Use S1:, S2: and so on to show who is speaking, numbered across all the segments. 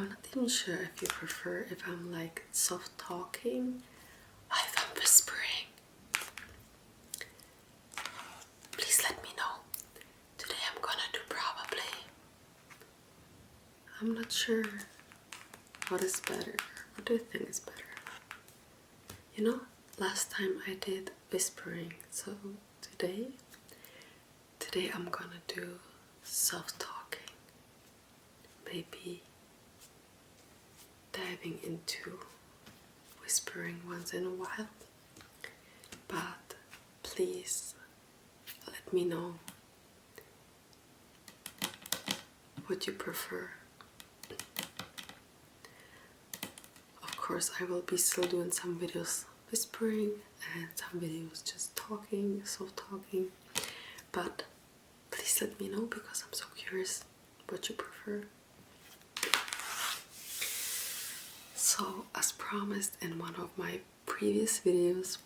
S1: I'm not even sure if you prefer if I'm like soft talking or if I'm whispering. Please let me know. Today I'm gonna do probably. I'm not sure what is better. What do you think is better? You know, last time I did whispering, so today I'm gonna do soft talking. Maybe diving into whispering once in a while. But please let me know what you prefer. Of course, I will be still doing some videos whispering and some videos just talking, soft talking. But please let me know because I'm so curious what you prefer. So, as promised in one of my previous videos,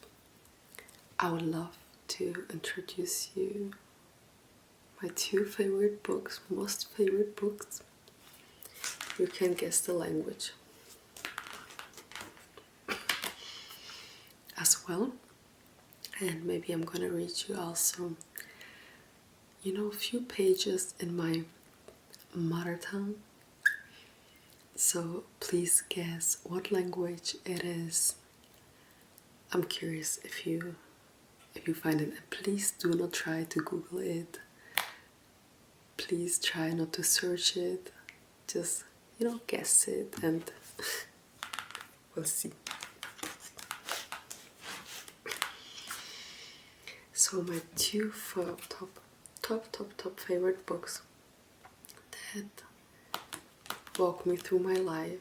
S1: I would love to introduce you my two favorite books, most favorite books. You can guess the language as well. And maybe I'm gonna read you also, you know, a few pages in my mother tongue. So please guess what language it is. I'm curious if you find it. And please do not try to Google it. Please try not to search it. Just, you know, guess it and we'll see. So my two top favorite books that walk me through my life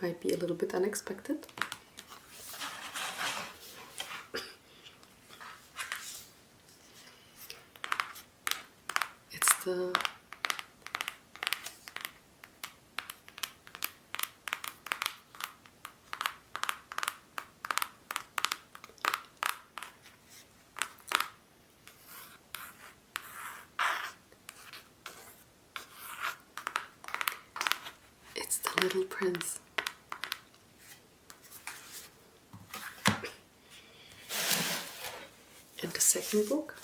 S1: might be a little bit unexpected. It's the Little Prince. And the second book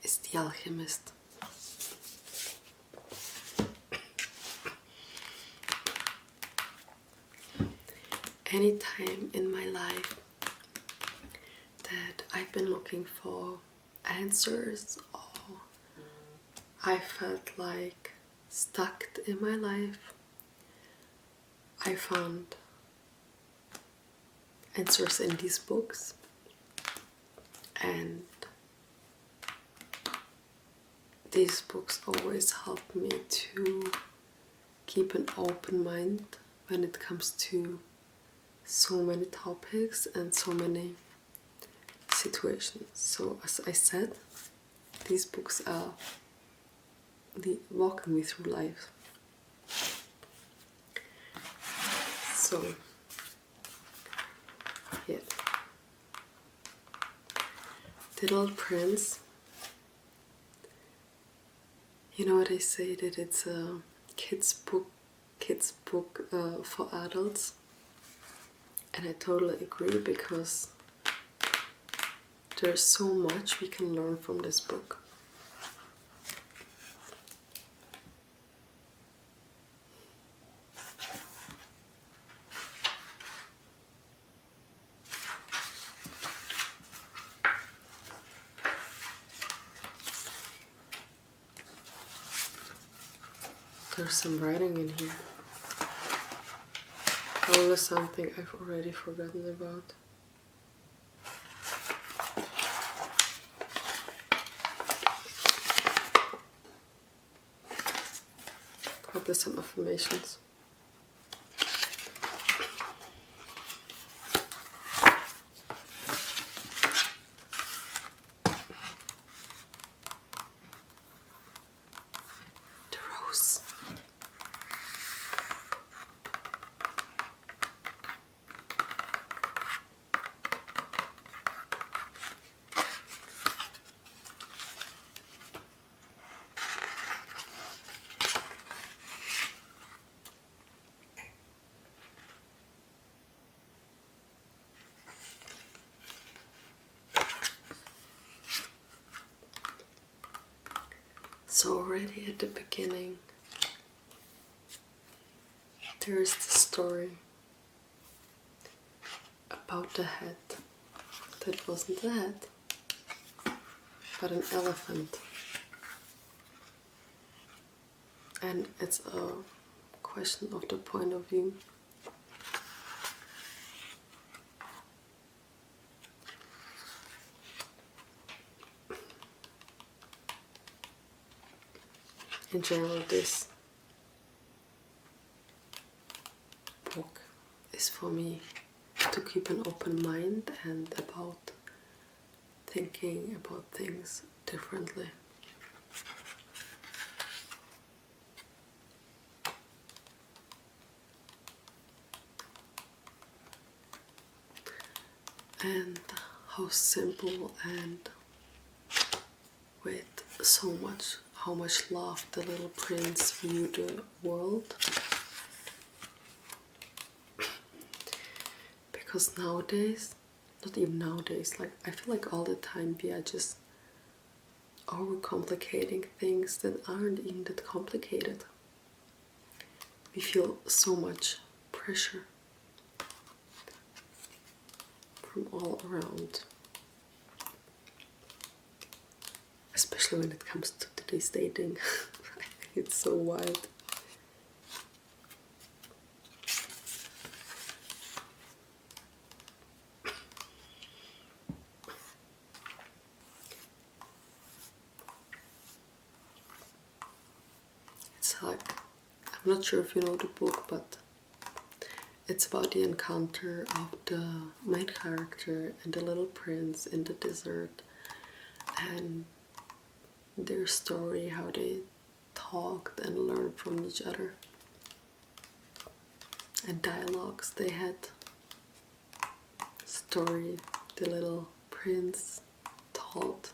S1: is The Alchemist. Any time in my life that I've been looking for answers or I felt like stuck in my life, I found answers in these books. And these books always help me to keep an open mind when it comes to so many topics and so many situations. So as I said, these books are walking me through life. So yeah, The Little Prince. You know what I say, that it's a kids book for adults, and I totally agree because there's so much we can learn from this book. There's some writing in here. Probably something I've already forgotten about. Probably some affirmations. So already at the beginning, there is the story about the head that wasn't a head, but an elephant. And it's a question of the point of view. In general, this book is for me to keep an open mind and about thinking about things differently. And how simple and with how much love the little prince viewed the world. Because nowadays, not even nowadays, like I feel like all the time we are just overcomplicating things that aren't even that complicated. We feel so much pressure from all around. Especially when it comes to today's dating. I think it's so wild. It's like, I'm not sure if you know the book, but it's about the encounter of the main character and the little prince in the desert, and their story, how they talked and learned from each other, and dialogues they had. Story the little prince told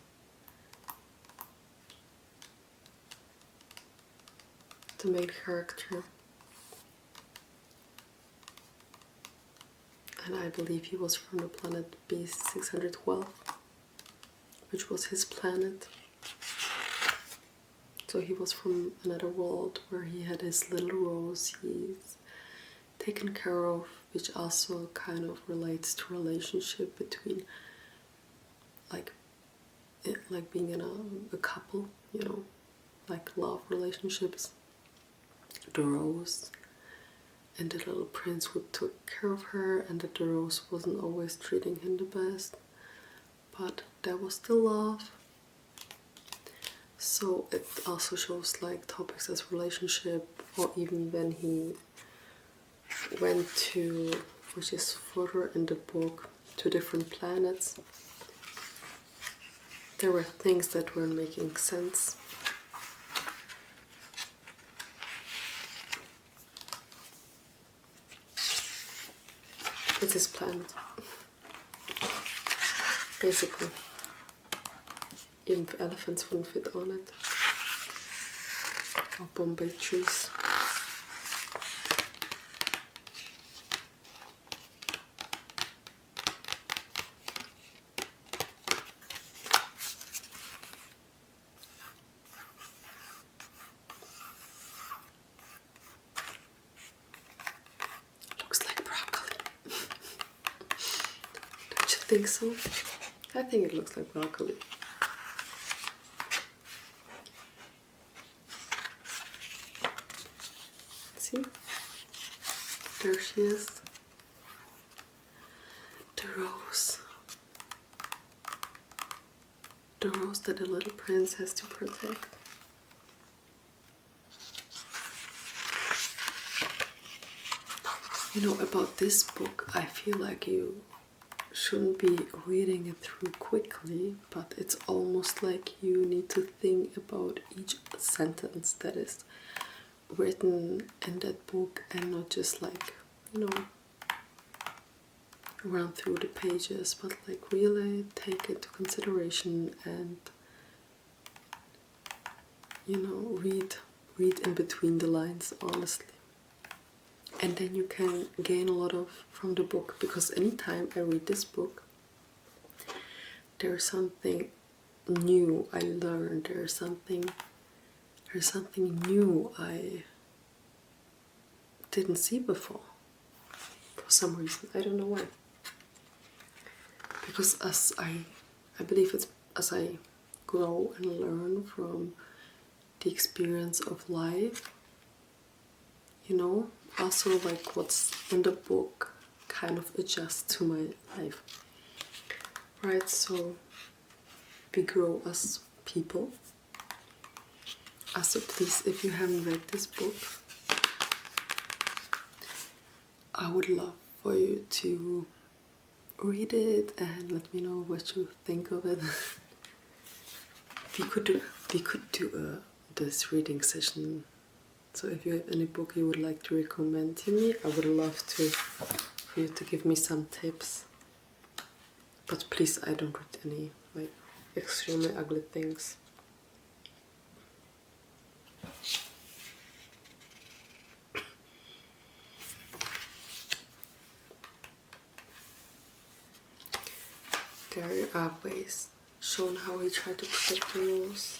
S1: the main character. And I believe he was from the planet B612, which was his planet. So he was from another world where he had his little rose he's taken care of, which also kind of relates to relationship between like being in a couple, you know, like love relationships. The rose and the little prince who took care of her, and that the rose wasn't always treating him the best, but there was still love. So it also shows like topics as relationship, or even when he went to, which is further in the book, to different planets, there were things that weren't making sense. It's his planet, basically. Even elephants wouldn't fit on it, or Bombay trees. Looks like broccoli. Don't you think so? I think it looks like broccoli. See? There she is. The rose. The rose that the little prince has to protect. You know, about this book, I feel like you shouldn't be reading it through quickly, but it's almost like you need to think about each sentence that is written in that book, and not just like, you know, run through the pages, but like really take into consideration and, you know, read in between the lines, honestly. And then you can gain a lot from the book, because anytime I read this book, there's something new I learned, there's something There's something new I didn't see before. For some reason, I don't know why. Because I believe it's as I grow and learn from the experience of life, you know, also like what's in the book kind of adjusts to my life. Right, so we grow as people. Also, please, if you haven't read this book, I would love for you to read it and let me know what you think of it. we could do this reading session. So if you have any book you would like to recommend to me, I would love for you to give me some tips. But please, I don't read any like extremely ugly things. There are ways shown how he tried to protect the rules.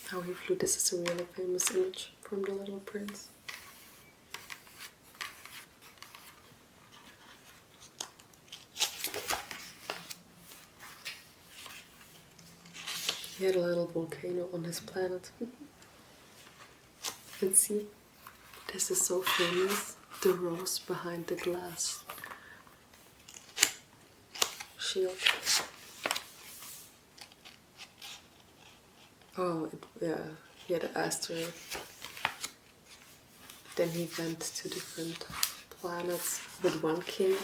S1: How he flew. This is a really famous image from The Little Prince. He had a little volcano on his planet. And see, this is so famous. The rose behind the glass shield. Oh, yeah, he had an asteroid. Then he went to different planets with one king.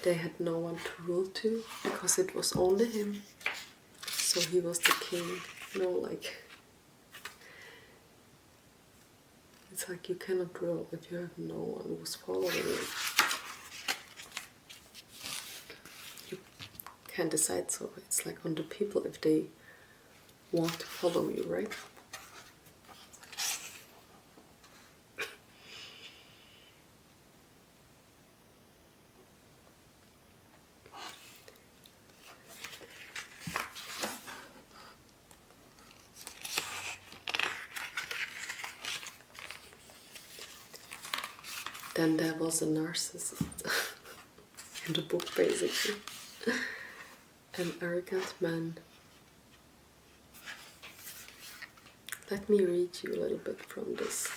S1: They had no one to rule to because it was only him. So he was the king. You know, like, it's like you cannot rule if you have no one who's following you. You can't decide, so it's like on the people if they want to follow you, right? Then there was a narcissist in the book, basically. An arrogant man. Let me read you a little bit from this.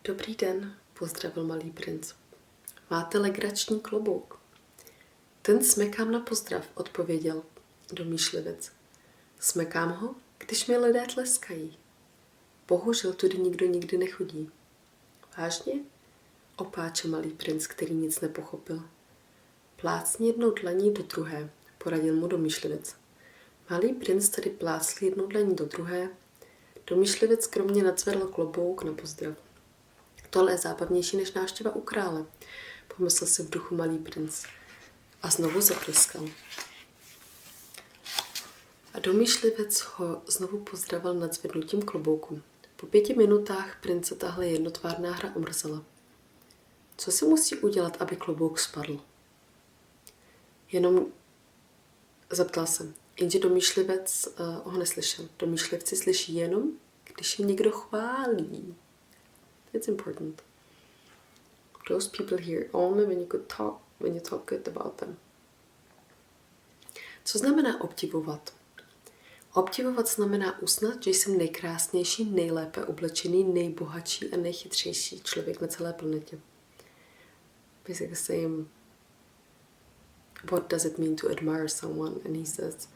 S1: Dobrý den, pozdravil malý princ. Máte legrační klobouk? Ten smekám na pozdrav, odpověděl domýšlivec. Smekám ho, když mi lidé tleskají. Bohužel tudy nikdo nikdy nechodí. Vážně? Opáče malý princ, který nic nepochopil. Plácni jednou dlaní do druhé, poradil mu domýšlivec. Malý princ tedy plácl jednou dlaní do druhé. Domýšlivec skromně nadzvedl klobouk na pozdrav. Tohle je zábavnější než návštěva u krále, pomyslel si v duchu malý princ. A znovu zatleskal. A domýšlivec ho znovu pozdravil nadzvednutím klobouku. Po 5 minutách prince tahle jednotvárná hra omrzela. Co si musí udělat, aby klobouk spadl? Jenom zeptal se. Jenže domýšlivec ho neslyšel. Domýšlivci slyší jenom, když je někdo chválí. It's important. Those people hear only when you talk good about them. Co znamená obdivovat? Obdivovat znamená uznat, že jsem nejkrásnější, nejlépe oblečený, nejbohatší a nejchytřejší člověk na celé planetě. Basically saying, what does it mean to admire someone? And he says,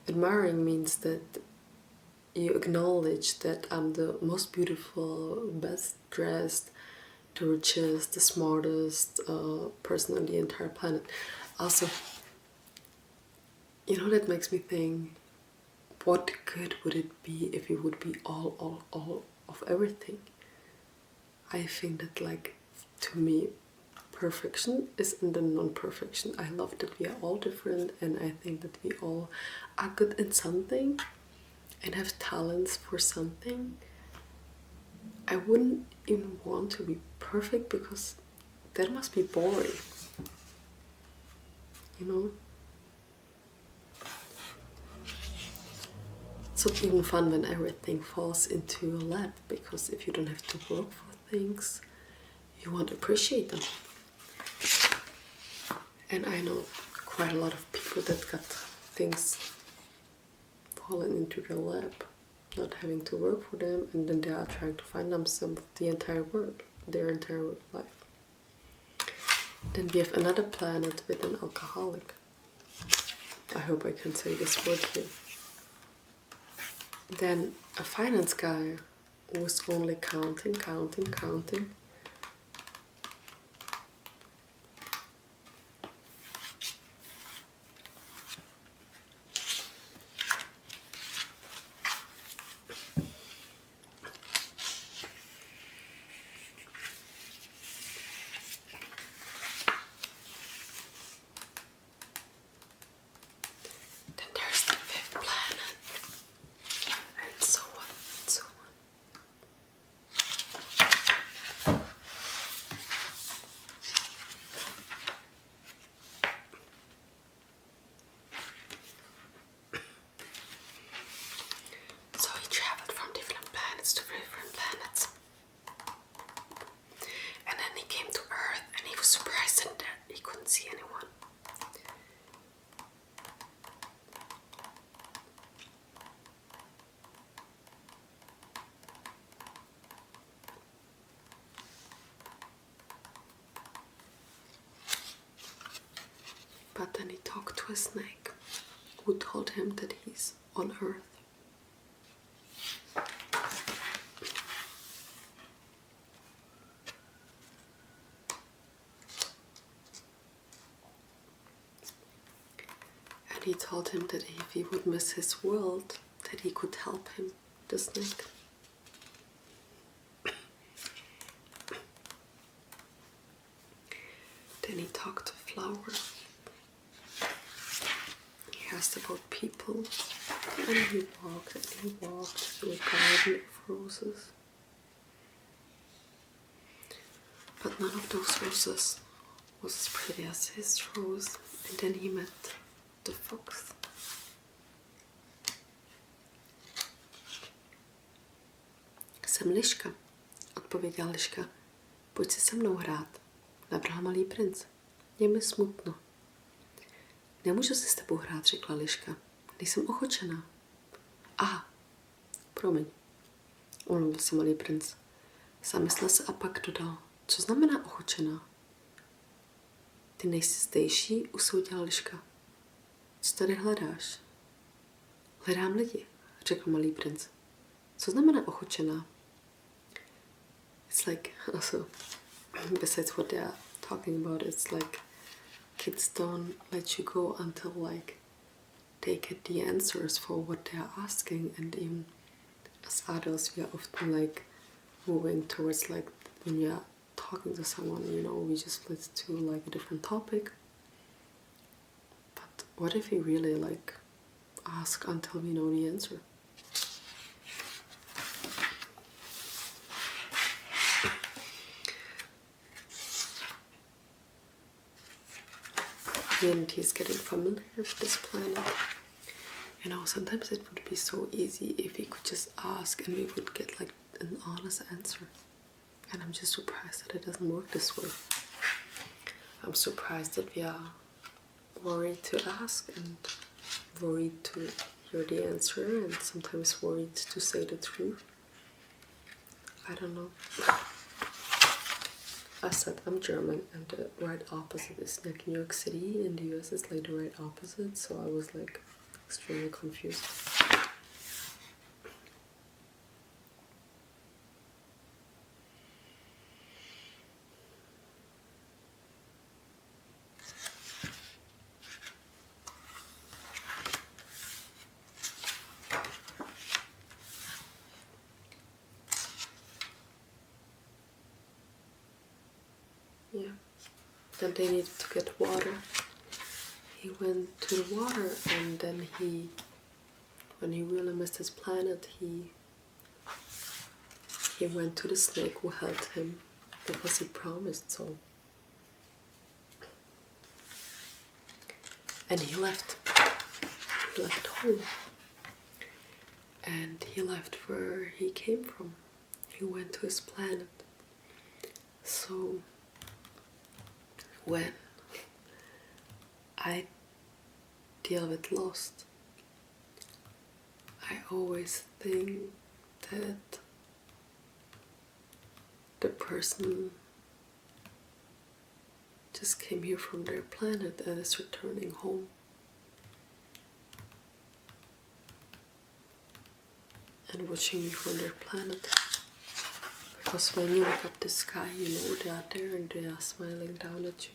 S1: admiring means that you acknowledge that I'm the most beautiful, best dressed, the richest, the smartest person on the entire planet. Also, you know, that makes me think, what good would it be if you would be all of everything? I think that, like, to me perfection is in the non-perfection. I love that we are all different, and I think that we all are good in something and have talents for something. I wouldn't even want to be perfect because that must be boring, you know? It's not even fun when everything falls into your lap, because if you don't have to work for things, you won't appreciate them. And I know quite a lot of people that got things fallen into their lap, not having to work for them, and then they are trying to find themselves their entire life. Then we have another planet with an alcoholic. I hope I can say this word here. Then a finance guy who was only counting. Then there's the fifth planet, and so on and so on. So he traveled from different planets to different planets. And then he came to Earth, and he was surprised that he couldn't see anyone. But then he talked to a snake, who told him that he's on Earth. And he told him that if he would miss his world, that he could help him, the snake. Then he talked to flowers. He asked about people, and he walked through a garden of roses. But none of those roses was as pretty as his rose. And then he met the fox. Jsem liška, odpověděla liška. Pojď si se mnou hrát, navrhl malý princ. Je mi smutno. Nemůžu si s tebou hrát, řekla liška. Nejsem ochočená. Aha, promiň, omluvil se malý princ. Zamyslel se a pak dodal. Co znamená ochočená? Ty nejsi zdejší, usoudila liška. Co tady hledáš? Hledám lidi, řekl malý princ. Co znamená ochočená? It's like, also, besides what they are talking about, it's like kids don't let you go until like they get the answers for what they are asking, and even as adults we are often like moving towards like when we are talking to someone, you know, we just split to like a different topic. But what if we really like ask until we know the answer? And he's getting familiar with this planet. You know, sometimes it would be so easy if we could just ask and we would get like an honest answer. And I'm just surprised that it doesn't work this way. I'm surprised that we are worried to ask and worried to hear the answer, and sometimes worried to say the truth. I don't know. I said I'm German, and the right opposite is like New York City. In the US it's like the right opposite, so I was like extremely confused. Yeah. and they needed to get water. He went to the water, and then when he really missed his planet, he went to the snake who helped him because he promised so. And he left home, and he left where he came from. He went to his planet. So when I deal with lost, I always think that the person just came here from their planet and is returning home. And watching me from their planet. Because when you look up the sky, you know they are there and they are smiling down at you.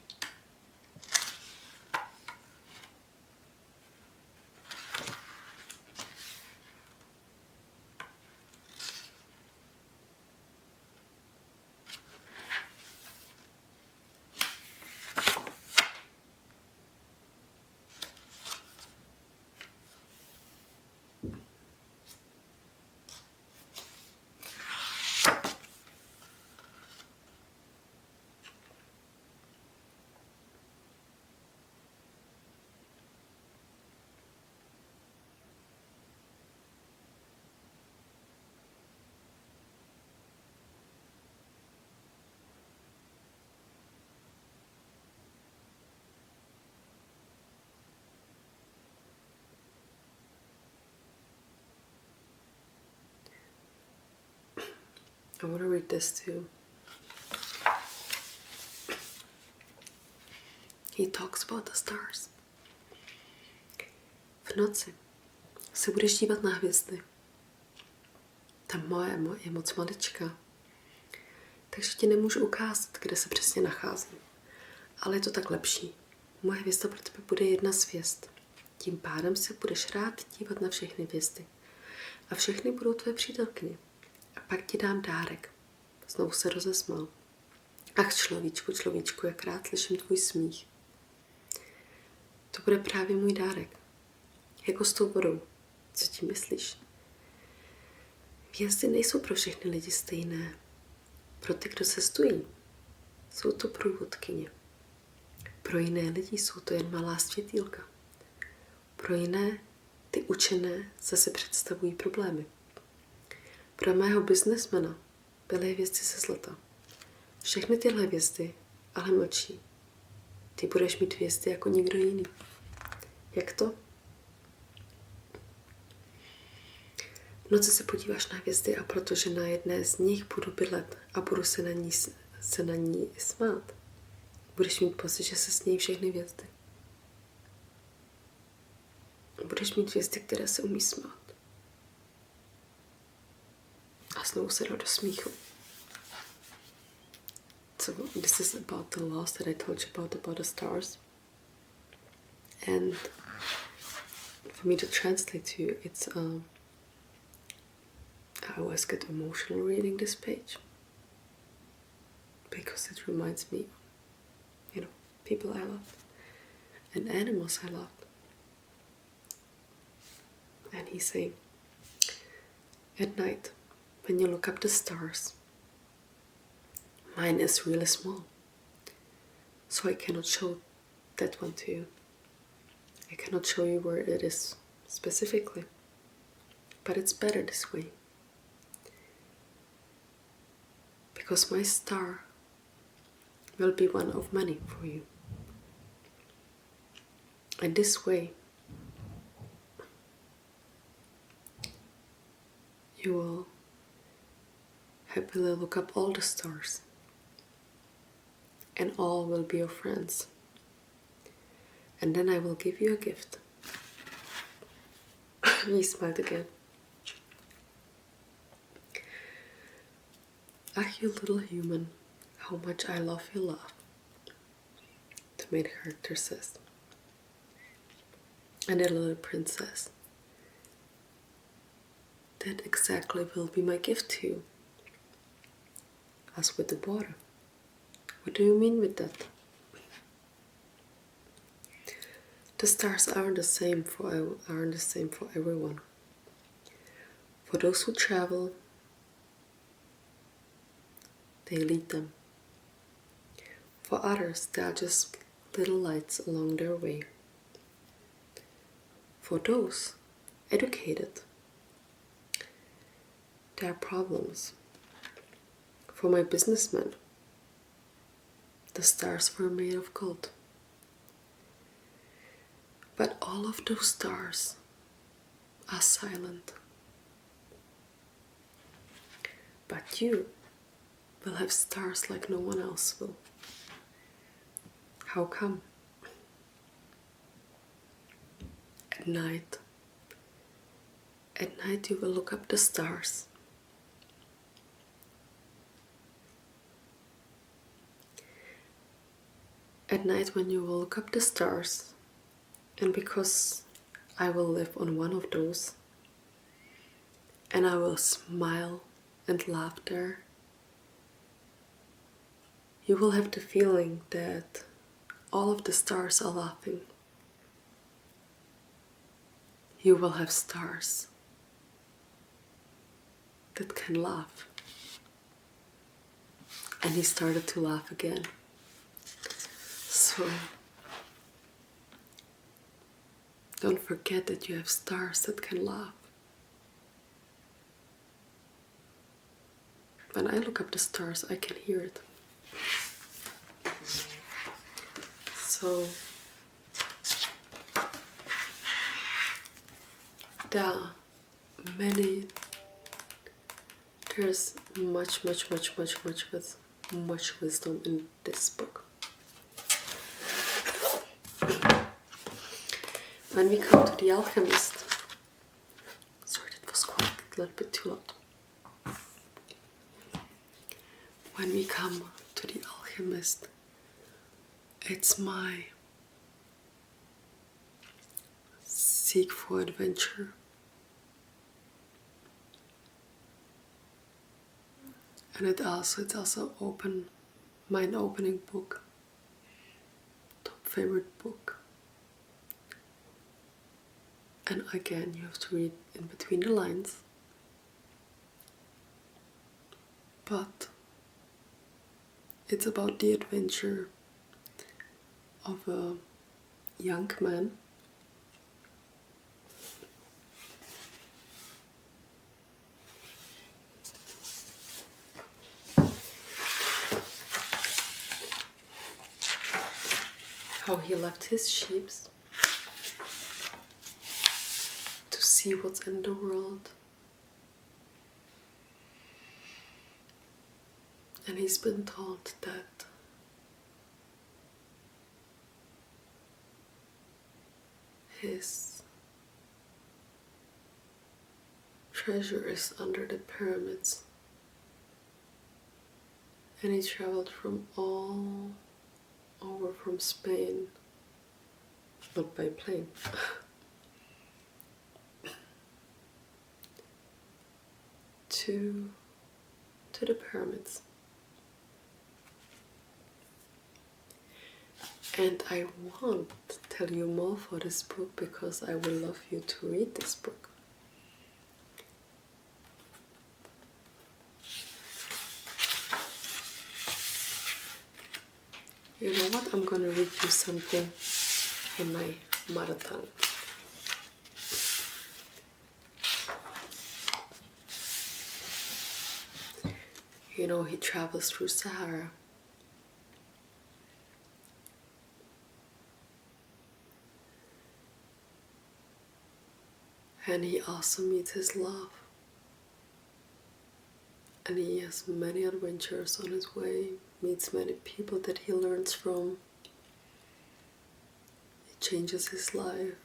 S1: I want to read this too. He talks about the stars. V noci se budeš dívat na hvězdy. Ta moje je moc maličká, takže ti nemůžu ukázat, kde se přesně nacházím. Ale je to tak lepší. Moje hvězda pro tebe bude jedna z hvězd. Tím pádem se budeš rád dívat na všechny hvězdy. A všechny budou tvé přítelkyně. A pak ti dám dárek. Znovu se rozesmál. Ach, človíčku, jak rád slyším tvůj smích. To bude právě můj dárek. Jako s tou vodou. Co ti myslíš? Hvězdy nejsou pro všechny lidi stejné. Pro ty, kdo cestují, jsou to průvodkyně. Pro jiné lidi jsou to jen malá světýlka. Pro jiné, ty učené, zase představují problémy. Pro mého biznesmena byly hvězdy ze zlata. Všechny tyhle hvězdy ale mlčí. Ty budeš mít hvězdy jako nikdo jiný. Jak to? V noci se podíváš na hvězdy a protože na jedné z nich budu bydlet a budu se na ní smát, budeš mít pocit, že se snějí všechny hvězdy. Budeš mít hvězdy, které se umí smát. A znovu se dal do smíchu. So this is about the lost that I told you about the stars. And for me to translate to you, it's I always get emotional reading this page because it reminds me, people I love and animals I love. And he's saying, at night, when you look up the stars, mine is really small, so I cannot show that one to you. I cannot show you where it is specifically, but it's better this way. Because my star will be one of many for you. And this way, you will happily look up all the stars, and all will be your friends. And then I will give you a gift. He smiled again. Ah, you little human, how much I love your love, the main character says. And the little princess, that exactly will be my gift to you. As with the water. What do you mean with that? The stars aren't the same for everyone. For those who travel, they lead them. For others, they are just little lights along their way. For those educated, they are problems. For my businessmen, the stars were made of gold. But all of those stars are silent. But you will have stars like no one else will. How come? At night you will look up the stars. At night when you will look up the stars, and because I will live on one of those, and I will smile and laugh there, you will have the feeling that all of the stars are laughing. You will have stars that can laugh. And he started to laugh again. So don't forget that you have stars that can laugh. When I look up the stars, I can hear it. So there's much wisdom in this book. When we come to The Alchemist, sorry, that was quite a little bit too loud. When we come to The Alchemist, it's my seek for adventure. And it's also mind-opening book. Top favorite book. And again, you have to read in between the lines. But it's about the adventure of a young man how he left his sheep to see what's in the world. And he's been told that his treasure is under the pyramids. And he traveled from all over from Spain, not by plane, to the pyramids. And I won't tell you more for this book because I would love you to read this book. You know what? I'm gonna read you something in my mother tongue. You know, he travels through Sahara. And he also meets his love. And he has many adventures on his way, meets many people that he learns from. It changes his life.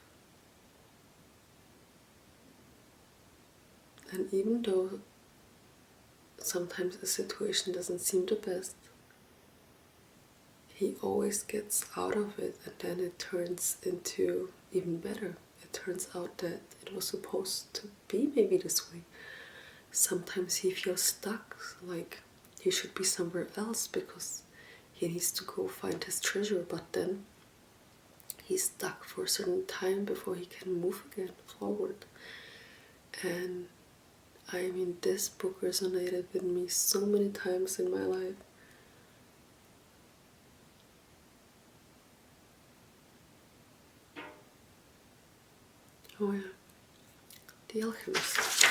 S1: And even though sometimes the situation doesn't seem the best, he always gets out of it, and then it turns into even better. It turns out that it was supposed to be maybe this way. Sometimes he feels stuck, like he should be somewhere else because he needs to go find his treasure, but then he's stuck for a certain time before he can move again forward. And I mean, this book resonated with me so many times in my life. Oh yeah, The Alchemist.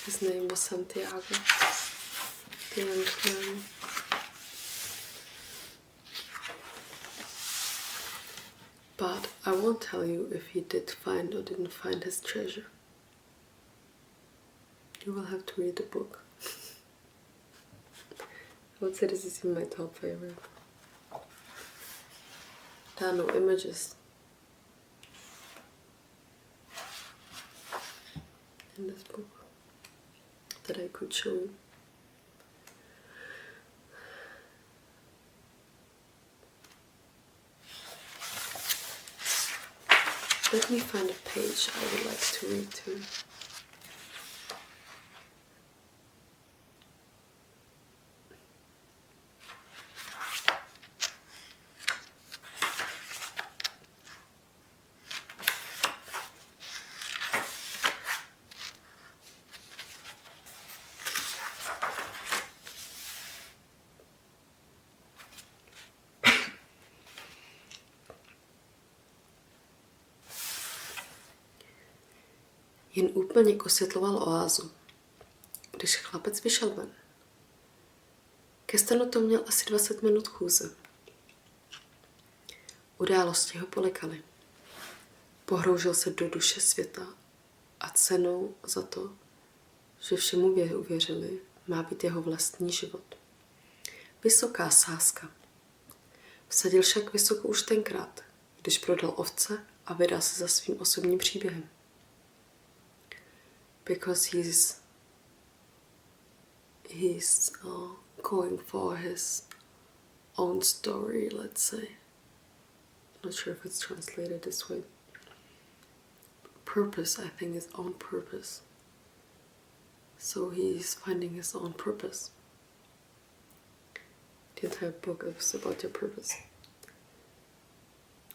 S1: His name was Santiago, the young man. But I won't tell you if he did find or didn't find his treasure. You will have to read the book. I would say this is my top favorite. There are no images in this book that I could show you. Let me find a page I would like to read to. Jen úplněk osvětloval oázu, když chlapec vyšel ven. Ke stanu to měl asi 20 minut chůze. Události ho polekaly. Pohroužil se do duše světa a cenou za to, že všemu uvěřili, má být jeho vlastní život. Vysoká sázka. Vsadil však vysoko už tenkrát, když prodal ovce a vydal se za svým osobním příběhem. Because he's going for his own story, let's say. Not sure if it's translated this way. Purpose, I think, his own purpose. So he's finding his own purpose. The entire book is about your purpose.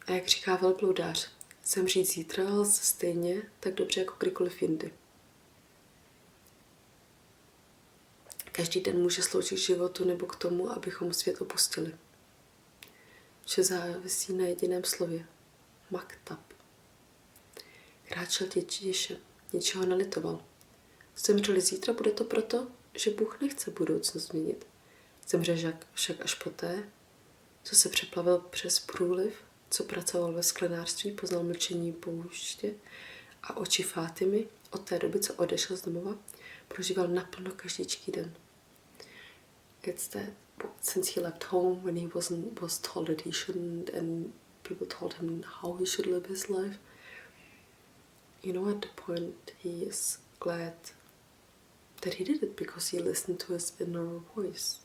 S1: A jak říká velbloudář, zemřít zítra lze stejně tak dobře jako kdykoliv jindy. Každý den může sloužit k životu nebo k tomu, abychom svět opustili. Vše závisí na jediném slově. Maktab. Kráčel tiše, ničeho nelitoval. Zemřeli zítra, bude to proto, že Bůh nechce budoucnost změnit. Zemře však až poté, co se přeplavil přes průliv, co pracoval ve sklenářství, poznal mlčení pouště a oči Fátimy, od té doby, co odešel z domova, prožíval naplno každičký den. It's that since he left home when he was told that he shouldn't and people told him how he should live his life, you know, at the point he is glad that he did it because he listened to his inner voice.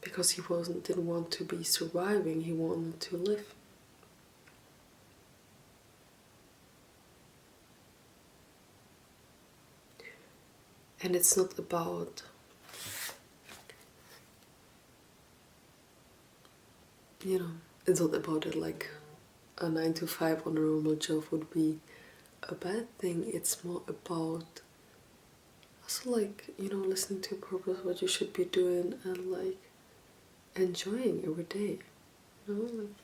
S1: Because he didn't want to be surviving, he wanted to live. And it's not about, you know, it's not about it like a 9 to 5 on a normal job would be a bad thing. It's more about also like, you know, listening to purpose, what you should be doing, and like enjoying every day, you know, like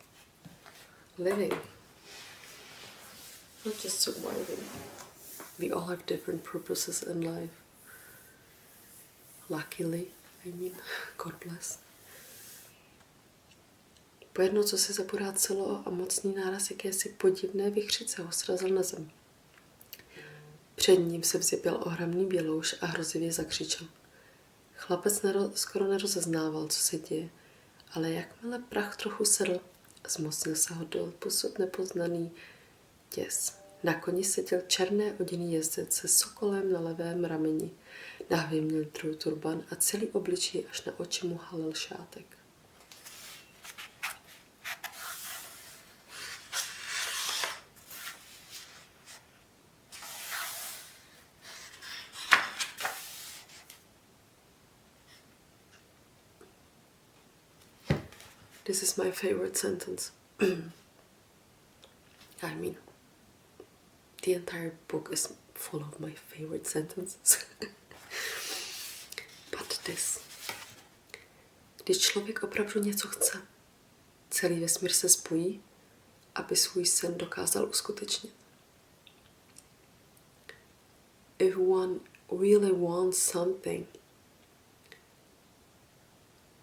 S1: living, not just surviving. We all have different purposes in life. Luckily, I mean, God bless. Pojednou, co se zapodácelo a mocný náraz jakési podivné vichřice ho srazil na zem. Před ním se vzjepil ohromný bělouš a hrozivě zakřičel. Chlapec skoro nerozeznával, co se děje, ale jakmile prach trochu sedl, zmocnil se ho doposud nepoznaný děs. Na koni seděl černé oděný jezdec se sokolem na levém rameni. Na hlavě měl turban a celý obličej až na oči mu halil šátek. This is my favorite sentence. I mean, the entire book is full of my favorite sentences. But this. Když člověk opravdu něco chce, celý vesmír se spojí, aby svůj sen dokázal uskutečnit. If one really wants something,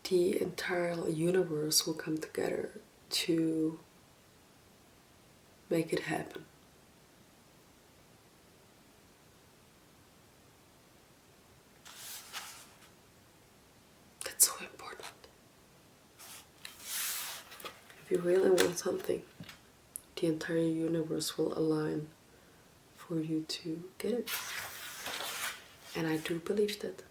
S1: the entire universe will come together to make it happen. That's so important. If you really want something, the entire universe will align for you to get it. And I do believe that.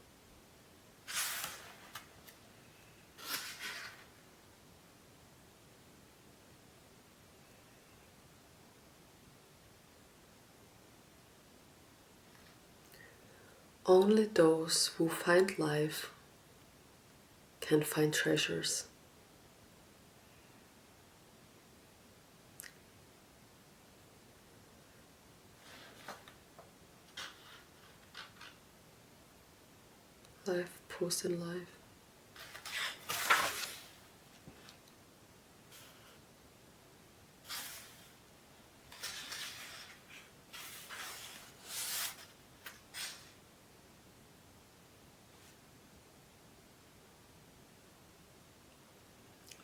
S1: Only those who find life can find treasures. Life pulls in life.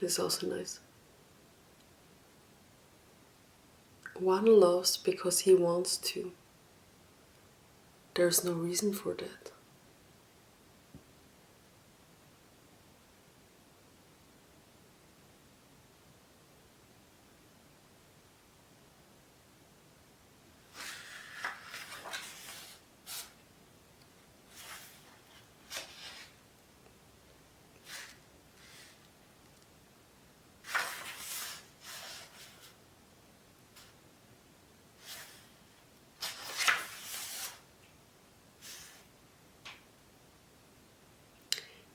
S1: It's also nice. One loves because he wants to. There's no reason for that.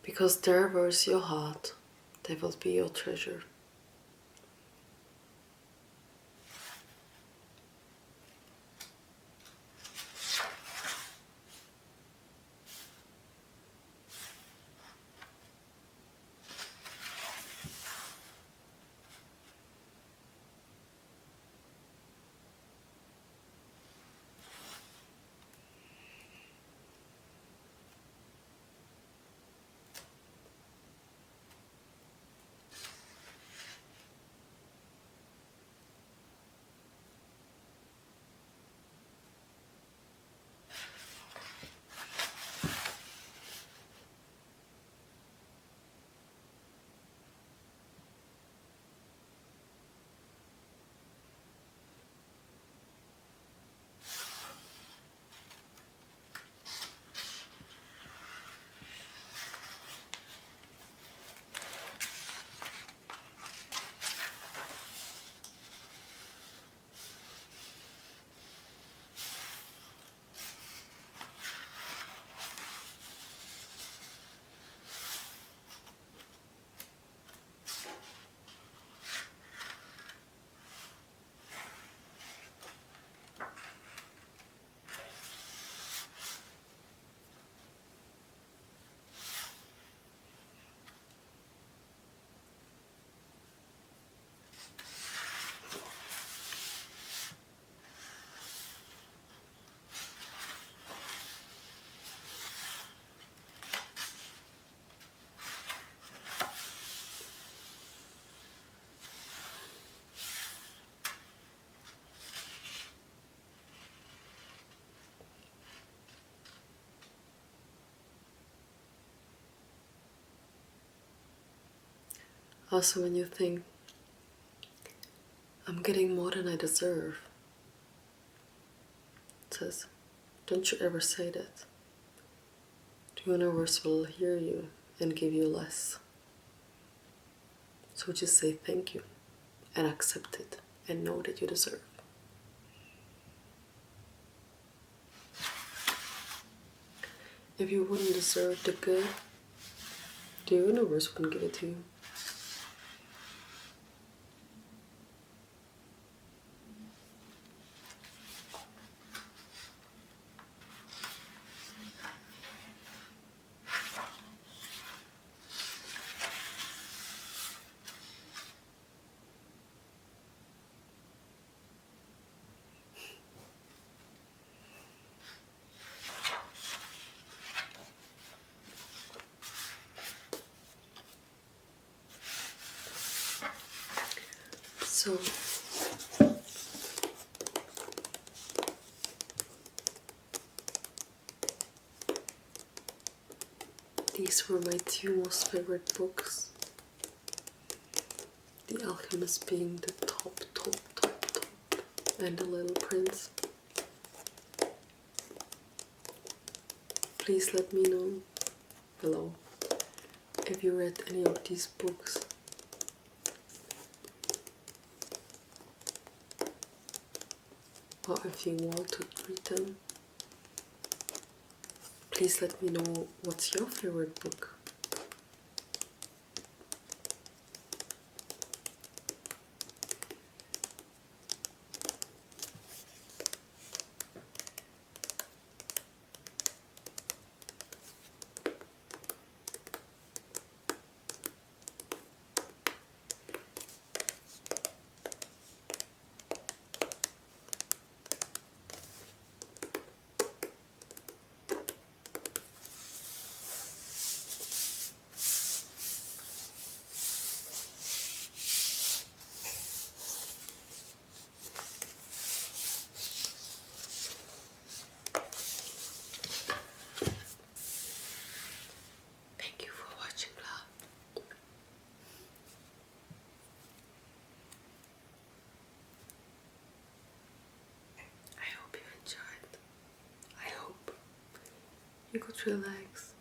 S1: Because there where's your heart, there will be your treasure. Also, when you think, I'm getting more than I deserve, it says, don't you ever say that. The universe will hear you and give you less. So just say thank you and accept it and know that you deserve. If you wouldn't deserve the good, the universe wouldn't give it to you. So these were my two most favorite books. The Alchemist being the top, and The Little Prince. Please let me know below if you read any of these books. Or if you want to read them. Please let me know what's your favorite book. Thank you for watching, love. I hope you enjoyed. I hope you could relax